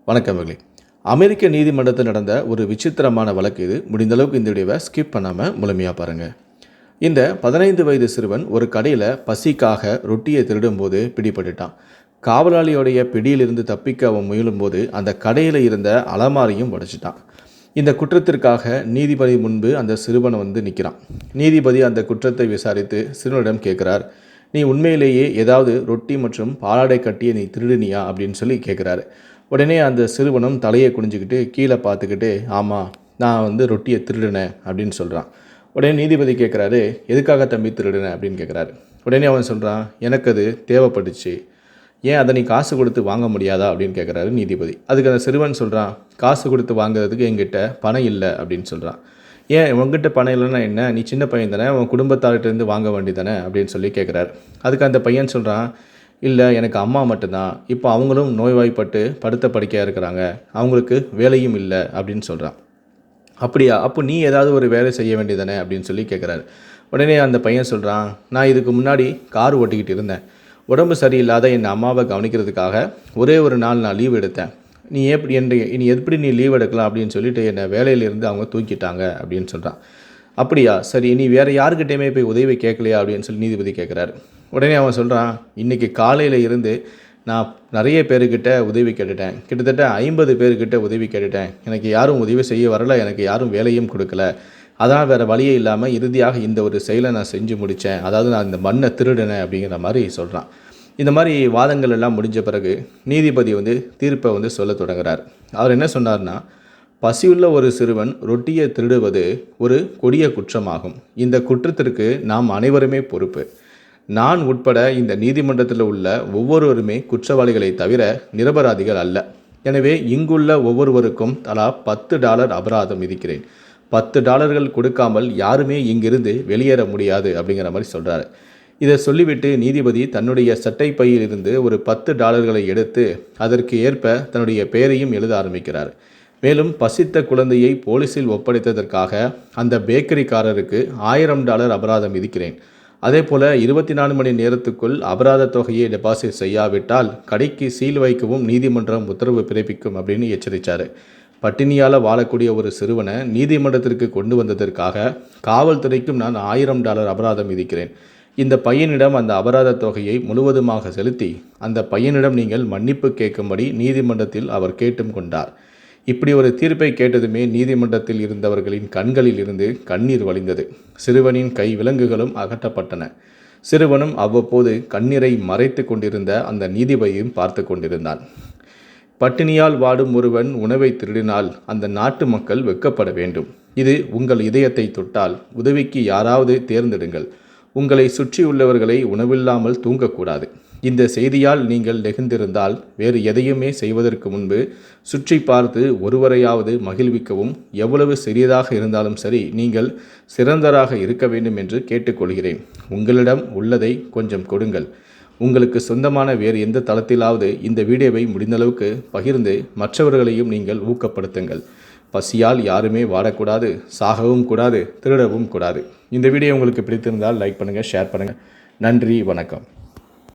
வணக்கம் மகளே. அமெரிக்க நீதிமன்றத்தில் நடந்த ஒரு விசித்திரமான வழக்கு இது. முடிந்த அளவுக்கு இந்த வீடியோவை ஸ்கிப் பண்ணாமல் முழுமையாக பாருங்கள். இந்த 15 வயது சிறுவன் ஒரு கடையில் பசிக்காக ரொட்டியை திருடும்போது பிடிபட்டுட்டான். காவலாளியோடைய பிடியிலிருந்து தப்பிக்க அவன் முயலும்போது அந்த கடையில் இருந்த அலமாரியும் உடைச்சிட்டான். இந்த குற்றத்திற்காக நீதிபதி முன்பு அந்த சிறுவன் நிற்கிறான். நீதிபதி அந்த குற்றத்தை விசாரித்து சிறுவனிடம் கேட்குறார், நீ உண்மையிலேயே ஏதாவது ரொட்டி மற்றும் பாலாடை கட்டியை நீ திருடுனியா அப்படின்னு சொல்லி கேட்குறாரு. உடனே அந்த சிறுவனும் தலையை குனிஞ்சிக்கிட்டு கீழே பார்த்துக்கிட்டு, ஆமாம், நான் ரொட்டியை திருடினேன் அப்படின்னு சொல்கிறான். உடனே நீதிபதி கேட்குறாரு, எதுக்காக தம்பி திருடினேன் அப்படின்னு கேட்குறாரு. உடனே அவன் சொல்கிறான், எனக்கு அது தேவைப்பட்டுச்சு, ஏன் அதை நீ காசு கொடுத்து வாங்க முடியாதா அப்படின்னு கேட்குறாரு நீதிபதி. அதுக்கு அந்த சிறுவன் சொல்கிறான், காசு கொடுத்து வாங்குறதுக்கு என்கிட்ட பணம் இல்லை அப்படின்னு சொல்கிறான். ஏன் உங்ககிட்ட பணம் இல்லைன்னா என்ன, நீ சின்ன பையன் தானே, உன் குடும்பத்தார்கிட்டேருந்து வாங்க வேண்டியதானே அப்படின்னு சொல்லி கேட்குறாரு. அதுக்கு அந்த பையன் சொல்கிறான், இல்லை, எனக்கு அம்மா மட்டும்தான், இப்போ அவங்களும் நோய்வாய்ப்பட்டு படுத்த படுக்கையாக இருக்கிறாங்க, அவங்களுக்கு வேலையும் இல்லை அப்படின்னு சொல்கிறான். அப்படியா, அப்போ நீ ஏதாவது ஒரு வேலை செய்ய வேண்டியதானே அப்படின்னு சொல்லி கேட்குறாரு. உடனே அந்த பையன் சொல்கிறான், நான் இதுக்கு முன்னாடி கார் ஓட்டிக்கிட்டு இருந்தேன், உடம்பு சரியில்லாத என் அம்மாவை கவனிக்கிறதுக்காக ஒரே ஒரு நாள் நான் லீவ் எடுத்தேன், நீ எப்படி நீ லீவ் எடுக்கலாம் அப்படின்னு சொல்லிட்டு என்னை வேலையிலேருந்து அவங்க தூக்கிட்டாங்க அப்படின்னு சொல்கிறான். அப்படியா, சரி, நீ வேறு யாருக்கிட்டேயுமே போய் உதவி கேட்கலையா அப்படின்னு சொல்லி நீதிபதி கேட்குறாரு. உடனே அவன் சொல்கிறான், இன்றைக்கி காலையில் இருந்து நான் நிறைய பேர்கிட்ட உதவி கேட்டுட்டேன், கிட்டத்தட்ட 50 பேர்கிட்ட உதவி கேட்டுட்டேன், எனக்கு யாரும் உதவி செய்ய வரலை, எனக்கு யாரும் வேலையும் கொடுக்கல, அதனால் வேறு வழியே இல்லாமல் இறுதியாக இந்த ஒரு செயலை நான் செஞ்சு முடித்தேன், அதாவது நான் இந்த மண்ணை திருடினேன் அப்படிங்கிற மாதிரி சொல்கிறான். இந்த மாதிரி வாதங்கள் எல்லாம் முடிஞ்ச பிறகு நீதிபதி தீர்ப்பை சொல்ல தொடங்குறார். அவர் என்ன சொன்னார்னா, பசியுள்ள ஒரு சிறுவன் ரொட்டியை திருடுவது ஒரு கொடிய குற்றமாகும். இந்த குற்றத்திற்கு நாம் அனைவருமே பொறுப்பு. நான் உட்பட இந்த நீதிமன்றத்தில் உள்ள ஒவ்வொருவருமே குற்றவாளிகளை தவிர நிரபராதிகள் அல்ல. எனவே இங்குள்ள ஒவ்வொருவருக்கும் தலா $10 அபராதம் விதிக்கிறேன். $10 கொடுக்காமல் யாருமே இங்கிருந்து வெளியேற முடியாது அப்படிங்கிற மாதிரி சொல்கிறாரு. இதை சொல்லிவிட்டு நீதிபதி தன்னுடைய சட்டை பையில் இருந்து ஒரு $10 எடுத்து அதற்கு ஏற்ப தன்னுடைய பெயரையும் எழுத ஆரம்பிக்கிறார். மேலும் பசித்த குழந்தையை போலீஸில் ஒப்படைத்ததற்காக அந்த பேக்கரிக்காரருக்கு $1000 அபராதம் விதிக்கிறேன். அதே போல் 24 மணி நேரத்துக்குள் அபராத தொகையை டெபாசிட் செய்யாவிட்டால் கடைக்கு சீல் வைக்கவும் நீதிமன்றம் உத்தரவு பிறப்பிக்கும் அப்படின்னு எச்சரித்தார். பட்டினியால் வாழக்கூடிய ஒரு சிறுவனை நீதிமன்றத்திற்கு கொண்டு வந்ததற்காக காவல்துறைக்கும் நான் $1000 அபராதம் விதிக்கிறேன். இந்த பையனிடம் அந்த அபராத தொகையை முழுவதுமாக செலுத்தி அந்த பையனிடம் நீங்கள் மன்னிப்பு கேட்கும்படி நீதிமன்றத்தில் அவர் கேட்டும் கொண்டார். இப்படி ஒரு தீர்ப்பை கேட்டதுமே நீதிமன்றத்தில் இருந்தவர்களின் கண்களில் இருந்து கண்ணீர் வழிந்தது. சிறுவனின் கை விலங்குகளும் அகற்றப்பட்டன. சிறுவனும் அவ்வப்போது கண்ணீரை மறைத்து கொண்டிருந்த அந்த நீதிபதியும் பார்த்து கொண்டிருந்தான். பட்டினியால் வாடும் ஒருவன் உணவை திருடினால் அந்த நாட்டு மக்கள் வெட்கப்பட வேண்டும். இது உங்கள் இதயத்தை தொட்டால் உதவிக்கு யாராவது தேர்ந்தெடுங்கள். உங்களை சுற்றியுள்ளவர்களை உணவில்லாமல் தூங்கக்கூடாது. இந்த செய்தியால் நீங்கள் நெகிழ்ந்திருந்தால் வேறு எதையுமே செய்வதற்கு முன்பு சுற்றி பார்த்து ஒருவரையாவது மகிழ்விக்கவும், எவ்வளவு சிறியதாக இருந்தாலும் சரி, நீங்கள் சிறந்தராக இருக்க வேண்டும் என்று கேட்டுக்கொள்கிறேன். உங்களிடம் உள்ளதை கொஞ்சம் கொடுங்கள். உங்களுக்கு சொந்தமான வேறு எந்த தளத்திலாவது இந்த வீடியோவை முடிந்தளவுக்கு பகிர்ந்து மற்றவர்களையும் நீங்கள் ஊக்கப்படுத்துங்கள். பசியால் யாருமே வாடக்கூடாது, சாகவும் கூடாது, திருடவும் கூடாது. இந்த வீடியோ உங்களுக்கு பிடித்திருந்தால் லைக் பண்ணுங்கள், ஷேர் பண்ணுங்கள். நன்றி, வணக்கம்.